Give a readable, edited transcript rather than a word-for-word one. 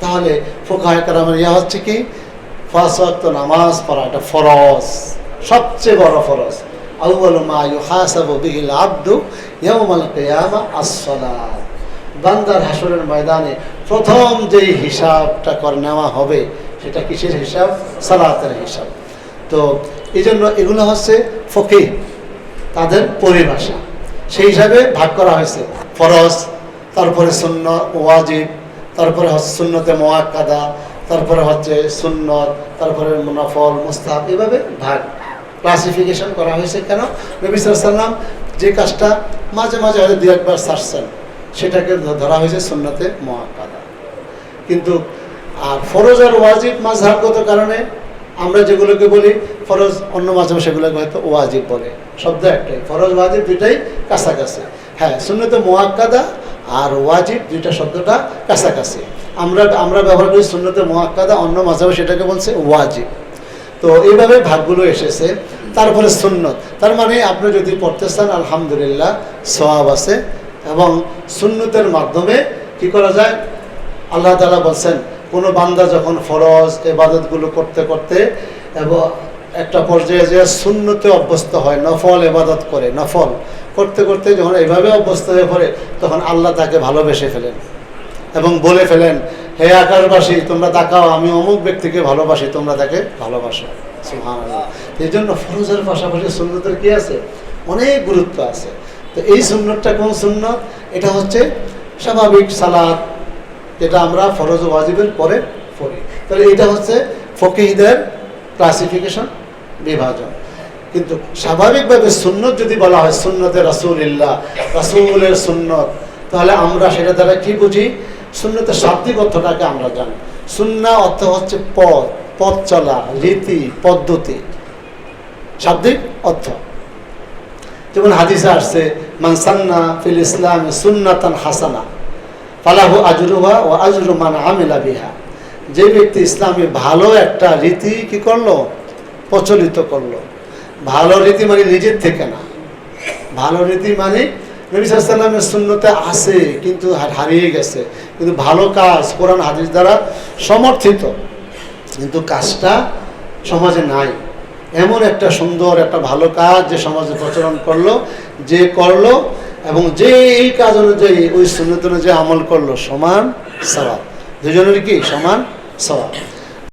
তাহলে ফুকাহে কেরামের ইয়া হচ্ছে কি 5 ওয়াক্ত নামাজ পড়া এটা ফরজ, সবচেয়ে বড় ফরজ। আউয়ালু মা ইউহাসাবু বিহিল আবদু ইয়াউমাল কিয়ামা as-সালাত। বান্দার হাসরের ময়দানে প্রথম যেই হিসাবটা করে নেওয়া হবে সেটা কিসের হিসাব? সালাতের হিসাব। তো এই জন্য এগুলো হচ্ছে ফকিহ তাদের পরিভাষা, সেই হিসাবে ভাগ করা হয়েছে। ফরজ, তারপরে সুন্নত, ওয়াজিব, তারপরে হচ্ছে সুন্নতে মুআক্কাদা, তারপরে হচ্ছে সুন্নত, তারপরে নফল, মুস্তাহাব, এভাবে ভাগ ক্লাসিফিকেশন করা হয়েছে। কেন? নবী সাল্লাল্লাহু আলাইহি ওয়াসাল্লাম যে কাজটা মাঝে মাঝে হয়তো 2-1 বার ছাড়ছেন সেটাকে ধরা হয়েছে সুন্নতে মুআক্কাদা। কিন্তু আর ফরজ আর ওয়াজিব মাযহাবগত কারণে আমরা যেগুলোকে বলি ফরজ, অন্য মাঝে সেগুলোকে হয়তো ওয়াজিব বলে। শব্দ একটাই, ফরজ ওয়াজিব দুইটাই কাছাকাছি। হ্যাঁ, সুন্নতে মুআক্কাদা আর ওয়াজিব দুইটা শব্দটা কাছাকাছি। আমরা ব্যবহার করি সুন্নতে মুআক্কাদা, অন্য মাঝে সেটাকে বলছে ওয়াজিব। তো এইভাবে ভাগগুলো এসেছে। তারপরে সুন্নত, তার মানে আপনি যদি পড়তে চান আলহামদুলিল্লাহ সওয়াব আছে। এবং সুন্নতের মাধ্যমে কি করা যায়? আল্লাহ তাআলা বলছেন কোনো বান্দা যখন ফরজ ইবাদতগুলো করতে করতে এবং একটা পর্যায়ে যে সুন্নতে অভ্যস্ত হয়, নফল ইবাদত করে, নফল করতে করতে যখন এইভাবে অভ্যস্ত হয়ে পড়ে তখন আল্লাহ তাকে ভালোবেসে ফেলেন এবং বলে ফেলেন, হে আকাশবাসী তোমরা তাকাও, আমি অমুক ব্যক্তিকে ভালোবাসি, তোমরা তাকে ভালোবাসো। সুবহানাল্লাহ। এই জন্য ফরজের পাশাপাশি সুন্নতের কি আছে? অনেক গুরুত্ব আছে। তো এই সুন্নতটা কোন সুন্নত? এটা হচ্ছে স্বাভাবিক সালাত, যেটা আমরা ফরজ ও ওয়াজিবের পরে পড়ি। তাহলে এটা হচ্ছে ফকিহদের ক্লাসিফিকেশন, বিভাজন। কিন্তু স্বাভাবিকভাবে সুন্নত যদি বলা হয় সুন্নতে রাসূলুল্লাহ, রাসূলের সুন্নত, তাহলে আমরা সেটা দ্বারা কি বুঝি? সুন্নতের শাব্দিক অর্থটাকে আমরা জানি। সুন্নাহ অর্থ হচ্ছে পথ, পথ চলা, রীতি, পদ্ধতি, শাব্দিক অর্থ। যেমন হাদিসে আসছে মান সান্না ফিল ইসলামি সুন্নাতান হাসানা ফালাহু আজরুহা ওয়া আজরু মান আমিলা বিহা। যে ব্যক্তি ইসলামে ভালো একটা রীতি কি করলো? প্রচলিত করলো। ভালো রীতি মানে নিজের থেকে না, ভালো রীতি মানে নবী সাল্লাল্লাহু আলাইহি ওয়াসাল্লামের সুন্নতে আছে কিন্তু হারিয়ে গেছে, কিন্তু ভালো কাজ কোরআন হাদিস দ্বারা সমর্থিত কিন্তু কাজটা সমাজে নাই। এমন একটা সুন্দর একটা ভালো কাজ যে সমাজে প্রচলন করলো, যে করলো এবং যে এই কাজ অনুযায়ী ওই সুন্নত অনুযায়ী আমল করলো, সমান সওয়াব, দুজনের কি সমান সওয়াব।